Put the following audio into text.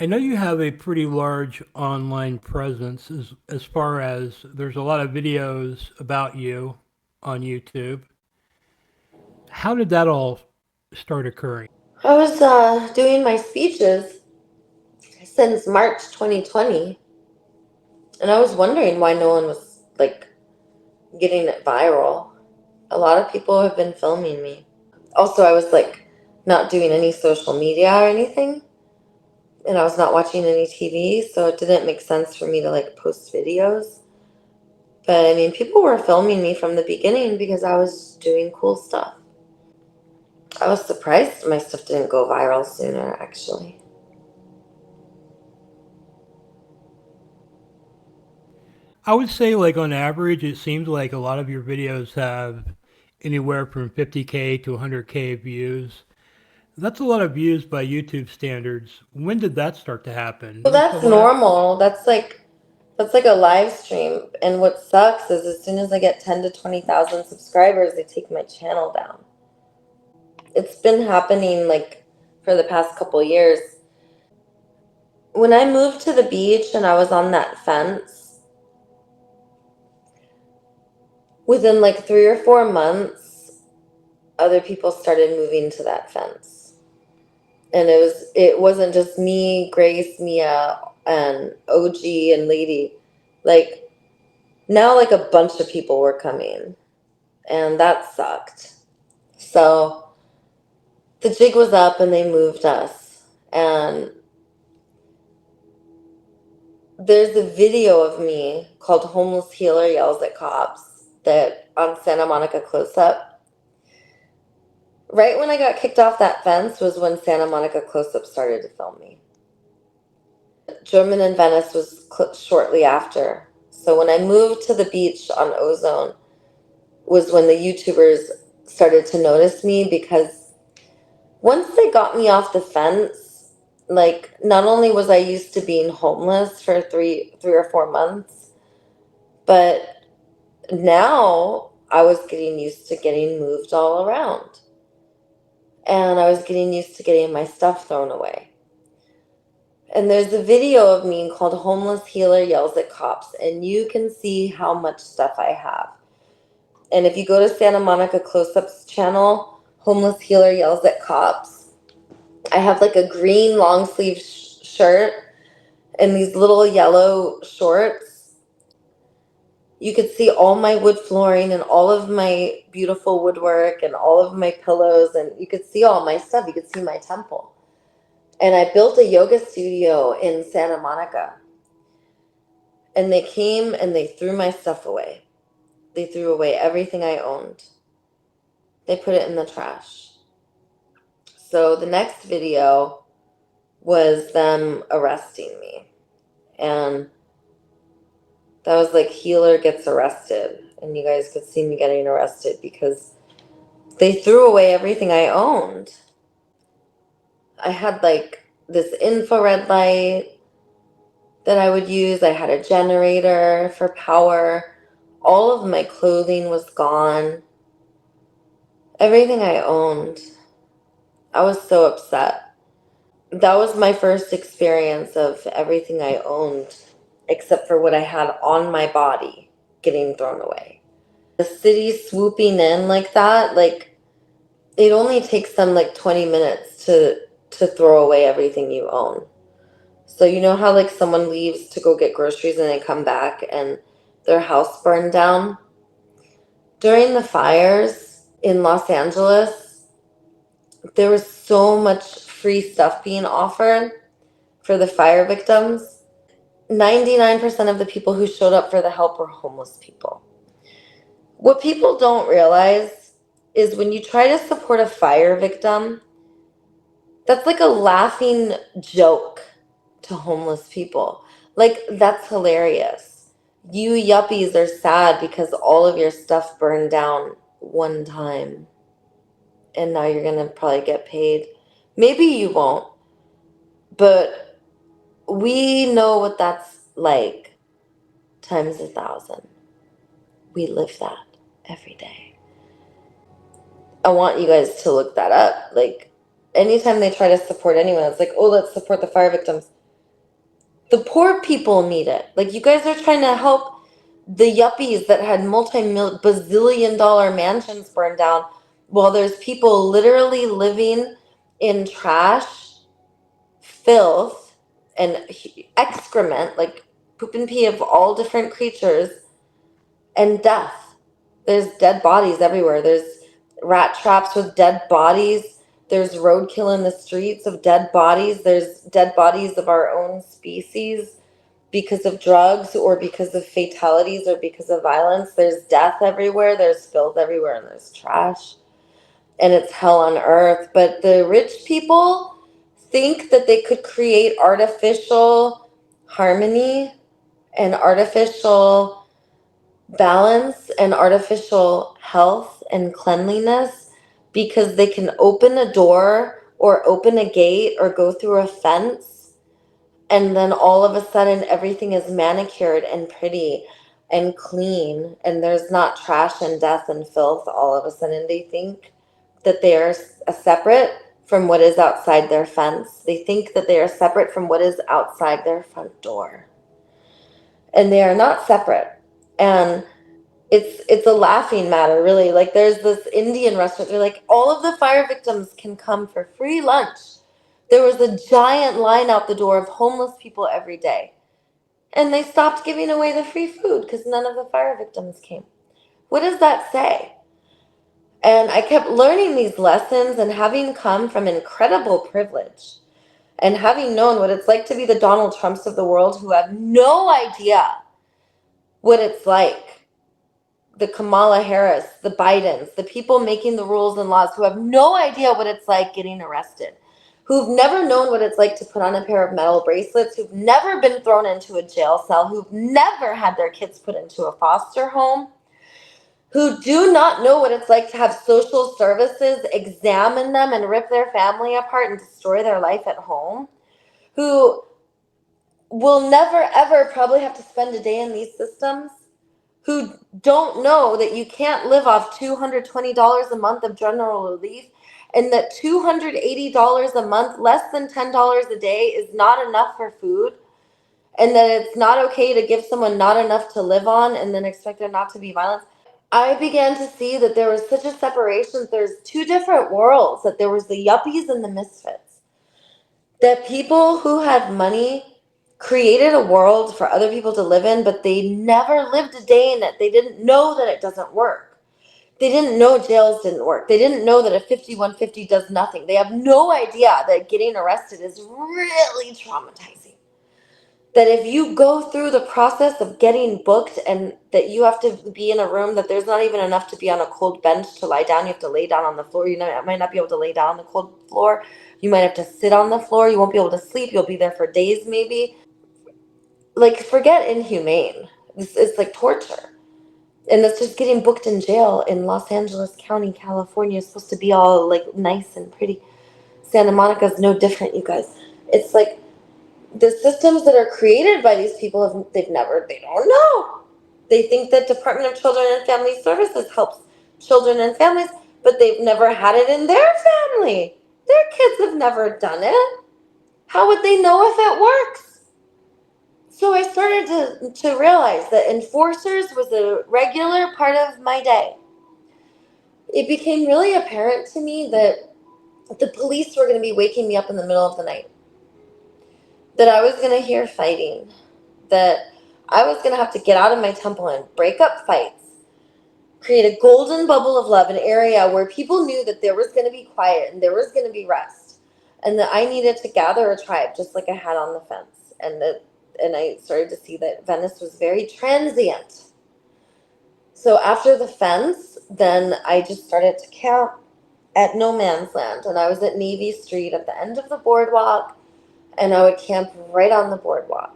I know you have a pretty large online presence as far as there's a lot of videos about you on YouTube. How did that all start occurring? I was doing my speeches since March 2020, and I was wondering why no one was like getting it viral. A lot of people have been filming me. Also, I was like not doing any social media or anything, and I was not watching any TV, so it didn't make sense for me to like post videos. But I mean, people were filming me from the beginning because I was doing cool stuff. I was surprised my stuff didn't go viral sooner, actually. I would say, like, on average, it seems like a lot of your videos have anywhere from 50K to 100K views. That's a lot of views by YouTube standards. When did that start to happen? Well, It was a that's while. normal. That's like a live stream. And what sucks is as soon as I get 10 to 20,000 subscribers, they take my channel down. It's been happening like for the past couple years. When I moved to the beach and I was on that fence, within like 3 or 4 months, other people started moving to that fence. And it wasn't just me, Grace, Mia, and OG and Lady. Like now like a bunch of people were coming, and that sucked. So the jig was up and they moved us. And there's a video of me called Homeless Healer Yells at Cops that on Santa Monica Close Up. Right when I got kicked off that fence was when Santa Monica Close Up started to film me. German in Venice was shortly after. So when I moved to the beach on Ozone was when the YouTubers started to notice me because once they got me off the fence, like not only was I used to being homeless for three or 4 months, but now I was getting used to getting moved all around. And I was getting used to getting my stuff thrown away. And there's a video of me called Homeless Healer Yells at Cops, and you can see how much stuff I have. And if you go to Santa Monica Close Up's channel, Homeless Healer Yells at Cops, I have like a green long sleeve shirt and these little yellow shorts. You could see all my wood flooring and all of my beautiful woodwork and all of my pillows, and you could see all my stuff. You could see my temple. And I built a yoga studio in Santa Monica. And they came and they threw my stuff away. They threw away everything I owned. They put it in the trash. So the next video was them arresting me. And that was like healer gets arrested. And you guys could see me getting arrested because they threw away everything I owned. I had like this infrared light that I would use. I had a generator for power. All of my clothing was gone. Everything I owned. I was so upset. That was my first experience of everything I owned, except for what I had on my body, getting thrown away. The city swooping in like that, like it only takes them like 20 minutes to throw away everything you own. So you know how like someone leaves to go get groceries and they come back and their house burned down? During the fires in Los Angeles, there was so much free stuff being offered for the fire victims. 99% of the people who showed up for the help were homeless people. What people don't realize is when you try to support a fire victim, that's like a laughing joke to homeless people. Like, that's hilarious. You yuppies are sad because all of your stuff burned down one time and now you're going to probably get paid. Maybe you won't, but we know what that's like times 1,000. We live that every day. I want you guys to look that up. Like, anytime they try to support anyone, it's like, oh, let's support the fire victims. The poor people need it. Like, you guys are trying to help the yuppies that had multi-bazillion dollar mansions burned down, while there's people literally living in trash, filth, and excrement, like poop and pee of all different creatures, and death. There's dead bodies everywhere. There's rat traps with dead bodies. There's roadkill in the streets of dead bodies. There's dead bodies of our own species because of drugs or because of fatalities or because of violence. There's death everywhere. There's filth everywhere, and there's trash. And it's hell on earth. But the rich people think that they could create artificial harmony and artificial balance and artificial health and cleanliness because they can open a door or open a gate or go through a fence, and then all of a sudden everything is manicured and pretty and clean, and there's not trash and death and filth. All of a sudden they think that they are separate from what is outside their fence. They think that they are separate from what is outside their front door, and they are not separate. And it's a laughing matter, really. Like, there's this Indian restaurant, they're like, all of the fire victims can come for free lunch. There was a giant line out the door of homeless people every day, and they stopped giving away the free food because none of the fire victims came. What does that say? And I kept learning these lessons, and having come from incredible privilege and having known what it's like to be the Donald Trumps of the world, who have no idea what it's like, the Kamala Harris, the Bidens, the people making the rules and laws, who have no idea what it's like getting arrested, who've never known what it's like to put on a pair of metal bracelets, who've never been thrown into a jail cell, who've never had their kids put into a foster home, who do not know what it's like to have social services examine them and rip their family apart and destroy their life at home, who will never ever probably have to spend a day in these systems, who don't know that you can't live off $220 a month of general relief, and that $280 a month, less than $10 a day, is not enough for food, and that it's not okay to give someone not enough to live on and then expect there not to be violence. I began to see that there was such a separation. There's two different worlds, that there was the yuppies and the misfits. That people who had money created a world for other people to live in, but they never lived a day in it. They didn't know that it doesn't work. They didn't know jails didn't work. They didn't know that a 5150 does nothing. They have no idea that getting arrested is really traumatizing. That if you go through the process of getting booked, and that you have to be in a room that there's not even enough to be on a cold bench to lie down, you have to lay down on the floor. You might not be able to lay down on the cold floor. You might have to sit on the floor. You won't be able to sleep. You'll be there for days, maybe. Like, forget inhumane. This is like torture. And that's just getting booked in jail in Los Angeles County, California. It's supposed to be all like nice and pretty. Santa Monica's no different, you guys. It's like the systems that are created by these people, they don't know. They think that Department of Children and Family Services helps children and families, but they've never had it in their family. Their kids have never done it. How would they know if it works? So I started to realize that enforcers was a regular part of my day. It became really apparent to me that the police were going to be waking me up in the middle of the night, that I was going to hear fighting, that I was going to have to get out of my temple and break up fights, create a golden bubble of love, an area where people knew that there was going to be quiet and there was going to be rest, and that I needed to gather a tribe just like I had on the fence. And I started to see that Venice was very transient. So after the fence, then I just started to camp at no man's land, and I was at Navy Street at the end of the boardwalk, and I would camp right on the boardwalk.